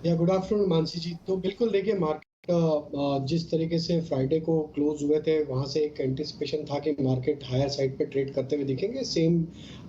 या good afternoon Mansi जी। तो बिल्कुल देखिए, मार्केट जिस तरीके से फ्राइडे को क्लोज हुए थे, वहां से एक एंटिसिपेशन था कि मार्केट हायर साइड पे ट्रेड करते हुए दिखेंगे। सेम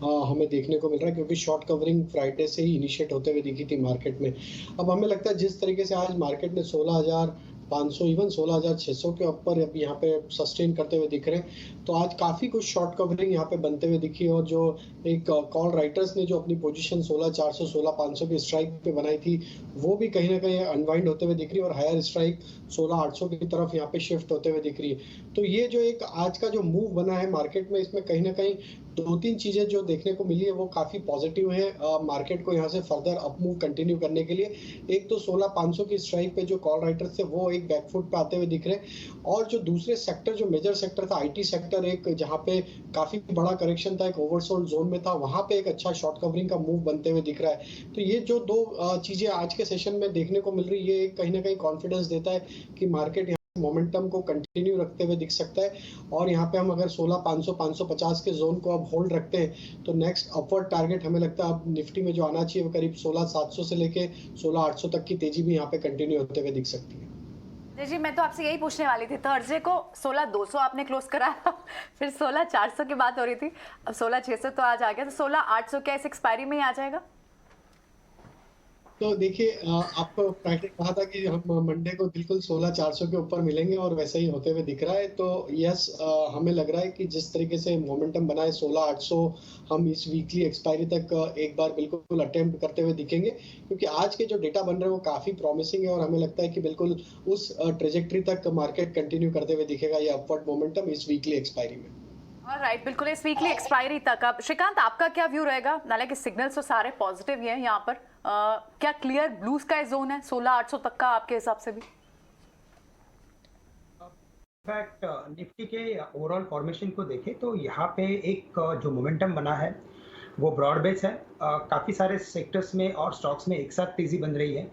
हमें देखने को मिल रहा है, क्योंकि शॉर्ट कवरिंग फ्राइडे से ही इनिशिएट होते हुए दिखी थी मार्केट में। अब हमें लगता है जिस तरीके से आज मार्केट ने 16,500 इवन 16,600 के ऊपर अब यहाँ पे सस्टेन करते हुए दिख रहे हैं, तो आज काफी कुछ शॉर्ट कवरिंग यहाँ पे बनते हुए दिखी। और जो एक कॉल राइटर्स ने जो अपनी पोजीशन 16,400 16,500 की स्ट्राइक पे बनाई थी, वो भी कहीं ना कहीं अनवाइंड होते हुए दिख रही है, और हायर स्ट्राइक 16,800 की तरफ यहाँ पे शिफ्ट होते हुए दिख रही है। तो ये जो एक आज का जो मूव बना है मार्केट में, इसमें कहीं ना कहीं दो तीन चीजें जो देखने को मिली है वो काफी पॉजिटिव है मार्केट को यहाँ से फर्दर अप मूव कंटिन्यू करने के लिए। एक तो 16,500 की स्ट्राइक पे जो कॉल राइटर्स थे वो एक बैकफुट पे आते हुए दिख रहे हैं, और जो दूसरे सेक्टर, जो मेजर सेक्टर था आईटी सेक्टर, एक जहाँ पे काफी बड़ा करेक्शन था, एक ओवरसोल्ड जोन में था, वहां पे एक अच्छा शॉर्ट कवरिंग का मूव बनते हुए दिख रहा है। तो ये जो दो चीजें आज के सेशन में देखने को मिल रही है, ये कहीं ना कहीं कॉन्फिडेंस देता है कि मार्केट मोमेंटम को कंटिन्यू रखते हुए दिख सकता है। और यहाँ पे हम अगर 16,500 550 के जोन को अब होल्ड रखते हैं, तो नेक्स्ट अपवर्ड टारगेट हमें लगता है अब निफ्टी में जो आना चाहिए वो करीब 16,700 से लेके 16,800 तक की तेजी भी यहाँ पे कंटिन्यू होते हुए दिख सकती है। जी मैं तो आपसे यही पूछने वाली थी। थर्सडे को 16,200 आपने क्लोज कराया, फिर 16,400 की बात हो रही थी, अब 16,600 तो आज आ गया, तो 16,800 क्या इस एक्सपायरी में ही आ जाएगा? तो देखिए, आपको फ्राइडे कहा था कि हम मंडे को बिल्कुल 16,400 के ऊपर मिलेंगे, और वैसे ही होते हुए दिख रहा है। तो यस, हमें लग रहा है कि जिस तरीके से मोमेंटम बना है 16,800, हम इस वीकली एक्सपायरी तक एक बार बिल्कुल अटेम्प्ट करते हुए दिखेंगे, क्योंकि आज के जो डेटा बन रहे हैं वो काफी प्रॉमिसिंग है, और हमें लगता है कि बिल्कुल उस ट्रेजेक्ट्री तक मार्केट कंटिन्यू करते हुए दिखेगा ये अपवर्ड मोमेंटम इस वीकली एक्सपायरी में। राइट, बिल्कुल इस वीकली एक्सपायरी तक। अब श्रीकांत, आपका क्या व्यू रहेगा? हालांकि सिग्नल्स तो सारे पॉजिटिव ही हैं यहाँ पर, क्या क्लियर ब्लू स्काई जोन है 16,800 तक का आपके हिसाब से भी? इनफैक्ट निफ्टी के ओवरऑल फॉर्मेशन को देखें तो यहाँ पे एक जो मोमेंटम बना है वो ब्रॉड बेस है। काफ़ी सारे सेक्टर्स में और स्टॉक्स में एक साथ तेज़ी बन रही है,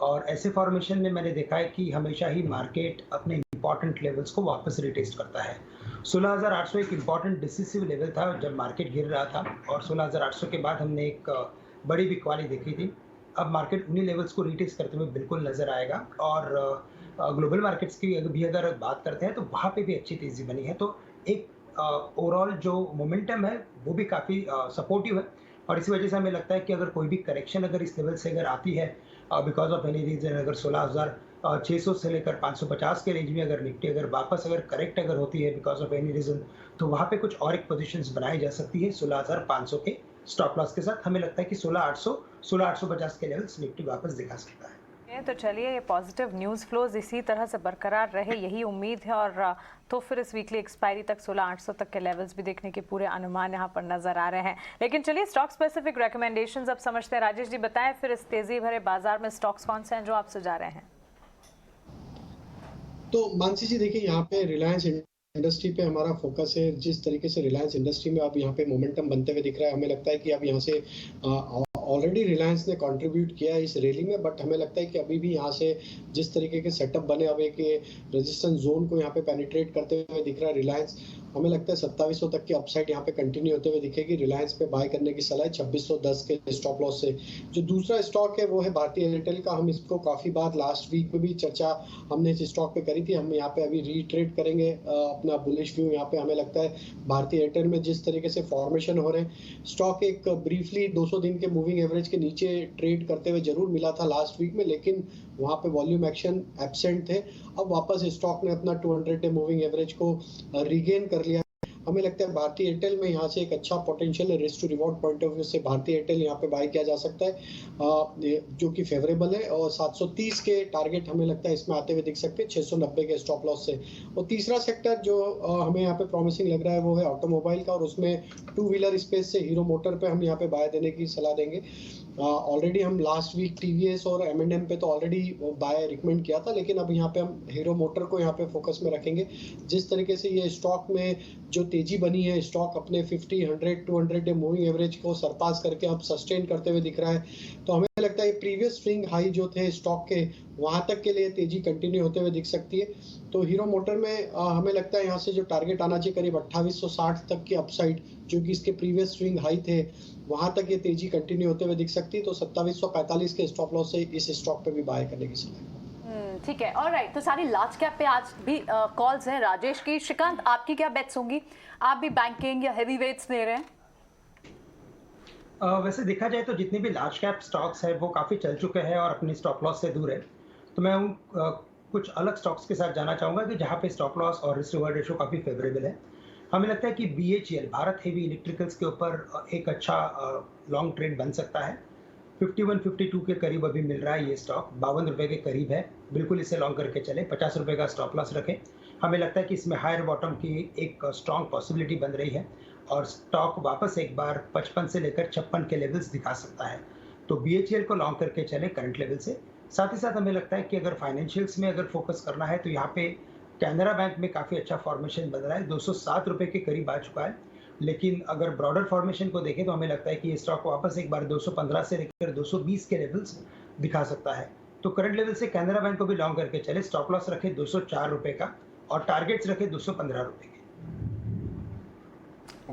और ऐसे फॉर्मेशन में मैंने देखा है कि हमेशा ही मार्केट अपने इंपॉर्टेंट लेवल्स को वापस रिटेस्ट करता है। 16,800 एक इंपॉर्टेंट डिसिसिव लेवल था जब मार्केट गिर रहा था, और 16,800 के बाद हमने एक बड़ी बिकवाली देखी थी। अब मार्केट उन्हीं लेवल्स को रिटेस्ट करते हुए बिल्कुल नज़र आएगा, और ग्लोबल मार्केट्स की भी अगर बात करते हैं तो वहाँ पे भी अच्छी तेज़ी बनी है। तो एक ओवरऑल जो मोमेंटम है वो भी काफ़ी सपोर्टिव है, और इसी वजह से हमें लगता है कि अगर कोई भी करेक्शन अगर इस लेवल से अगर आती है बिकॉज ऑफ एनी रीजन, अगर 16,600 से लेकर 550 के रेंज में अगर निफ्टी अगर वापस अगर करेक्ट अगर होती है बिकॉज ऑफ एनी रीजन, तो वहाँ पे कुछ और एक पोजीशंस बनाई जा सकती है 16,500 के स्टॉप लॉस के साथ। हमें लगता है कि 16,800 16,850 के लेवल्स निफ्टी वापस दिखा सकता है। तो चलिए, ये पॉजिटिव न्यूज़ फ्लोज इसी तरह से बरकरार रहे, यही उम्मीद है। और तो फिर इस वीकली एक्सपायरी तक 16,800 तक के लेवल्स भी देखने के पूरे अनुमान यहाँ पर नजर आ रहे हैं। लेकिन चलिए, स्टॉक स्पेसिफिक रिकमेंडेशंस अब समझते हैं। राजेश जी बताएं, फिर इस तेजी भरे बाजार में स्टॉक्स कौन से हैं जो आप सुझा रहे हैं? तो मानसी जी देखिए, यहाँ पे रिलायंस इंडस्ट्री पे हमारा फोकस है। जिस तरीके से रिलायंस इंडस्ट्री में अब यहाँ पे मोमेंटम बनते हुए दिख रहा है, हमें लगता है कि अब यहाँ से ऑलरेडी रिलायंस ने कंट्रीब्यूट किया है इस रैली में, बट हमें लगता है कि अभी भी यहाँ से जिस तरीके के सेटअप बने, अब एक रेजिस्टेंस जोन को यहाँ पे पेनिट्रेट करते हुए दिख रहा है रिलायंस। हमें लगता है 2700 तक की अपसाइड यहाँ पे कंटिन्यू होते हुए दिखेगी। रिलायंस पे बाय करने की सलाह है 2610 के स्टॉप लॉस से। जो दूसरा स्टॉक है वो है भारतीय एयरटेल का। हम इसको काफी बार लास्ट वीक में भी चर्चा हमने इस स्टॉक पे करी थी। हम यहाँ पे अभी रीट्रेड करेंगे अपना बुलिश व्यू यहाँ पे। हमें लगता है भारतीय एयरटेल में जिस तरीके से फॉर्मेशन हो रहे हैं, स्टॉक एक ब्रीफली 200 दिन के मूविंग एवरेज के नीचे ट्रेड करते हुए जरूर मिला था लास्ट वीक में, लेकिन वहां पे वॉल्यूम एक्शन एब्सेंट थे। अब वापस स्टॉक ने अपना 200 डे मूविंग एवरेज को रिगेन कर लिया। हमें लगता है भारतीय एयरटेल में यहाँ से एक अच्छा पोटेंशियल है। Risk to reward point of view से भारतीय एयरटेल यहाँ पे बाय किया जा सकता है, जो कि फेवरेबल है। और 730 के टारगेट हमें लगता है इसमें आते हुए दिख सकते हैं 690 के स्टॉप लॉस से। और तीसरा सेक्टर जो हमें यहाँ पे प्रॉमिसिंग लग रहा है वो है ऑटोमोबाइल का, और उसमें टू व्हीलर स्पेस से हीरो मोटर पे हम यहाँ पे बाय देने की सलाह देंगे। ऑलरेडी हम लास्ट वीक टीवीएस और एम&एम पे तो ऑलरेडी बाय रिकमेंड किया था, लेकिन अब यहाँ पे हम हीरो मोटर को यहाँ पे फोकस में रखेंगे। जिस तरीके से ये स्टॉक में जो तेजी बनी है, स्टॉक अपने 50 100 200 डे मूविंग एवरेज को सरपास करके अब सस्टेन करते हुए दिख रहा है, तो हमें लगता है प्रीवियस स्विंग हाई जो थे स्टॉक के वहां तक के लिए तेजी कंटिन्यू होते हुए दिख सकती है। तो हीरो मोटर में हमें लगता है यहाँ से जो टारगेट आना चाहिए करीब 2860 तक की अपसाइड, जो कि इसके प्रीवियस स्विंग हाई थे, वहां तक ये तेजी कंटिन्यू होते हुए दिख सकती है। तो 2745 के स्टॉप लॉस से इस स्टॉक पे भी बाय करने की सलाह। ठीक है, ऑलराइट। तो सारी लार्ज कैप पे आज भी कॉल्स हैं राजेश की। श्रीकांत, आपकी क्या बेट्स होंगी? आप भी बैंकिंग या हेवी वेट्स ले रहे हैं? वैसे देखा जाए तो जितने भी लार्ज कैप स्टॉक्स है वो काफ़ी चल चुके हैं और अपनी स्टॉप लॉस से दूर है। तो मैं उन कुछ अलग स्टॉक्स के साथ जाना चाहूँगा कि जहाँ पे स्टॉप लॉस और रिस्क रिवॉर्ड रेशो काफ़ी फेवरेबल है। हमें लगता है कि BHEL भारत हेवी इलेक्ट्रिकल्स के ऊपर एक अच्छा लॉन्ग ट्रेंड बन सकता है। 51-52 के करीब अभी मिल रहा है ये स्टॉक, 52 रुपये के करीब है। बिल्कुल इसे लॉन्ग करके चले, 50 रुपये का स्टॉप लॉस रखें। हमें लगता है कि इसमें हायर बॉटम की एक स्ट्रॉन्ग पॉसिबिलिटी बन रही है और स्टॉक वापस एक बार 55 से लेकर 56 के लेवल्स दिखा सकता है। तो BHEL को लॉन्ग करके चले करंट लेवल से। साथ ही साथ हमें लगता है कि अगर फाइनेंशियल्स में अगर फोकस करना है तो यहाँ पे कैनरा बैंक में काफ़ी अच्छा फॉर्मेशन बन रहा है, 207 रुपये के करीब आ चुका है। लेकिन अगर ब्रॉडर फॉर्मेशन को देखें तो हमें लगता है कि ये स्टॉक वापस एक बार 215 से लेकर 220 के लेवल्स दिखा सकता है। तो करंट लेवल से कैनरा बैंक को भी लॉन्ग करके चले, स्टॉप लॉस रखे 204 रुपये का और टारगेट्स रखे 215 रुपये के।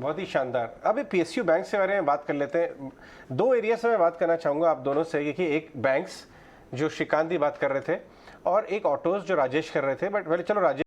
बहुत ही शानदार। अभी PSU बैंक के बारे में बात कर लेते हैं। दो एरिया से मैं बात करना चाहूँगा आप दोनों से, कि एक बैंक्स जो श्रीकांत जी बात कर रहे थे और एक ऑटोज जो राजेश कर रहे थे। बट पहले चलो राजेश